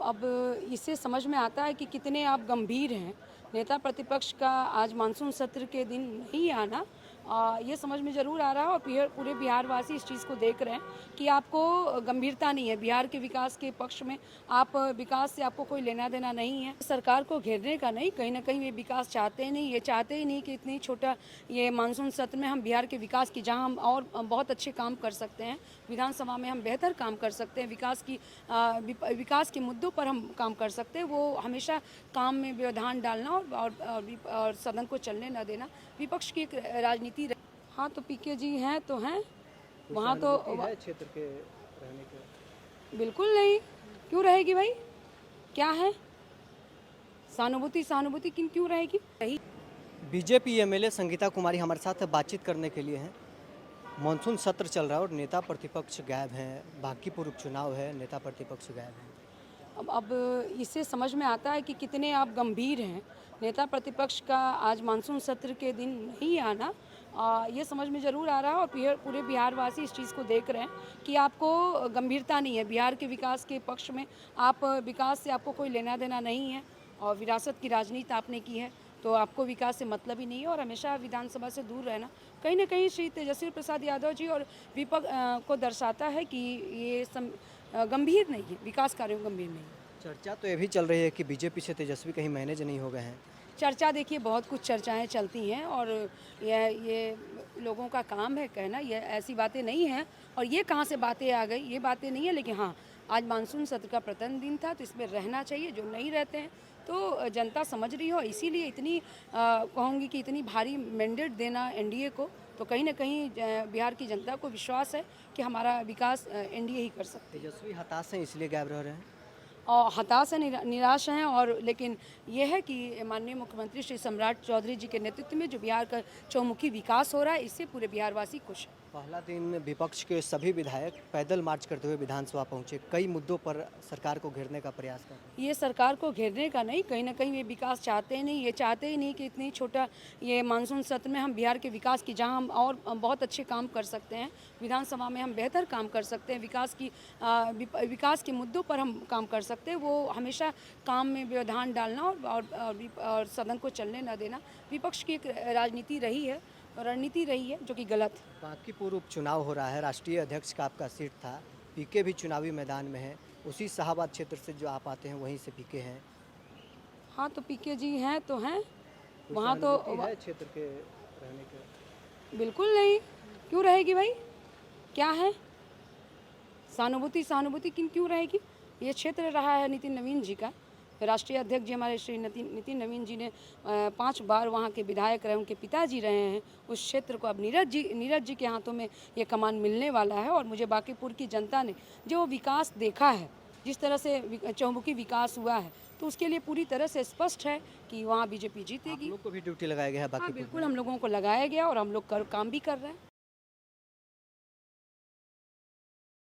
अब इससे समझ में आता है कि कितने आप गंभीर हैं। नेता प्रतिपक्ष का आज मानसून सत्र के दिन नहीं आना ये समझ में ज़रूर आ रहा है और पूरे बिहारवासी इस चीज़ को देख रहे हैं कि आपको गंभीरता नहीं है बिहार के विकास के पक्ष में। आप विकास से आपको कोई लेना देना नहीं है। सरकार को घेरने का नहीं, कहीं ना कहीं ये विकास चाहते नहीं, ये चाहते ही नहीं कि इतनी छोटा ये मानसून सत्र में हम बिहार के विकास की, जहां हम और बहुत अच्छे काम कर सकते हैं, विधानसभा में हम बेहतर काम कर सकते हैं, विकास के मुद्दों पर हम काम कर सकते हैं, वो हमेशा काम में व्यवधान डालना और सदन को चलने न देना विपक्ष की एक राजनीति। हाँ, तो पीके जी हैं तो हैं वहाँ, तो क्षेत्र के रहने के बिल्कुल नहीं, क्यों रहेगी भाई, क्या है सहानुभूति क्यों रहेगी। यही बीजेपी एमएलए संगीता कुमारी हमारे साथ बातचीत करने के लिए हैं। मानसून सत्र चल रहा है और नेता प्रतिपक्ष गायब हैं, बांकीपुर उपचुनाव है, नेता प्रतिपक्ष गायब हैं। अब इससे समझ में आता है कि कितने आप गंभीर हैं। नेता प्रतिपक्ष का आज मानसून सत्र के दिन नहीं आना ये समझ में ज़रूर आ रहा है और पूरे बिहारवासी इस चीज़ को देख रहे हैं कि आपको गंभीरता नहीं है बिहार के विकास के पक्ष में। आप विकास से आपको कोई लेना देना नहीं है और विरासत की राजनीति आपने की है, तो आपको विकास से मतलब ही नहीं है और हमेशा विधानसभा से दूर रहना कहीं ना कहीं श्री तेजस्वी प्रसाद यादव जी और विपक्ष को दर्शाता है कि ये गंभीर नहीं है, विकास कार्यों गंभीर नहीं है। चर्चा तो ये भी चल रही है कि बीजेपी से तेजस्वी कहीं मैनेज नहीं हो गए हैं। चर्चा देखिए, बहुत कुछ चर्चाएं चलती हैं और ये लोगों का काम है कहना, ये ऐसी बातें नहीं हैं और ये कहाँ से बातें आ गई, ये बातें नहीं है। लेकिन हाँ, आज मानसून सत्र का प्रथम दिन था तो इसमें रहना चाहिए। जो नहीं रहते हैं तो जनता समझ रही हो, इसीलिए इतनी कहूँगी कि इतनी भारी मैंडेट देना एनडीए को, तो कहीं ना कहीं बिहार की जनता को विश्वास है कि हमारा विकास एनडीए ही कर सकते हैं। तेजस्वी हताश हैं इसलिए गायब रह रहे हैं और हताश है, निराश हैं। और लेकिन यह है कि माननीय मुख्यमंत्री श्री सम्राट चौधरी जी के नेतृत्व में जो बिहार का चौमुखी विकास हो रहा है, इससे पूरे बिहारवासी खुश हैं। पहला दिन विपक्ष के सभी विधायक पैदल मार्च करते हुए विधानसभा पहुंचे, कई मुद्दों पर सरकार को घेरने का प्रयास कर रहे हैं। ये सरकार को घेरने का नहीं, कहीं ना कहीं ये विकास चाहते नहीं, ये चाहते ही नहीं कि इतनी छोटा ये मानसून सत्र में हम बिहार के विकास की, जहां हम और बहुत अच्छे काम कर सकते हैं, विधानसभा में हम बेहतर काम कर सकते हैं, विकास के मुद्दों पर हम काम कर सकते हैं, वो हमेशा काम में व्यवधान डालना और सदन को चलने न देना विपक्ष की एक राजनीति रही है, रणनीति रही है, जो कि गलत है। बांकीपुर उपचुनाव हो रहा है, राष्ट्रीय अध्यक्ष का आपका सीट था, पीके भी चुनावी मैदान में है, उसी शाहाबाद क्षेत्र से जो आप आते हैं वहीं से पीके हैं। हाँ, तो पीके जी हैं तो हैं वहाँ, तो क्षेत्र के रहने के बिल्कुल नहीं, क्यों रहेगी भाई, क्या है सहानुभूति क्यों रहेगी। ये क्षेत्र रहा है नितिन नवीन जी का, राष्ट्रीय अध्यक्ष जी हमारे श्री नितिन नवीन जी ने 5 बार वहाँ के विधायक रहे, उनके पिताजी रहे हैं। उस क्षेत्र को अब नीरज जी के हाथों में ये कमान मिलने वाला है और मुझे बांकीपुर की जनता ने जो विकास देखा है, जिस तरह से चौमुखी विकास हुआ है, तो उसके लिए पूरी तरह से स्पष्ट है कि वहाँ बीजेपी जीतेगी। आप लोग को भी ड्यूटी लगाया गया है हाँ, बांकीपुर में? बिल्कुल हम लोगों को लगाया गया और हम लोग काम भी कर रहे हैं।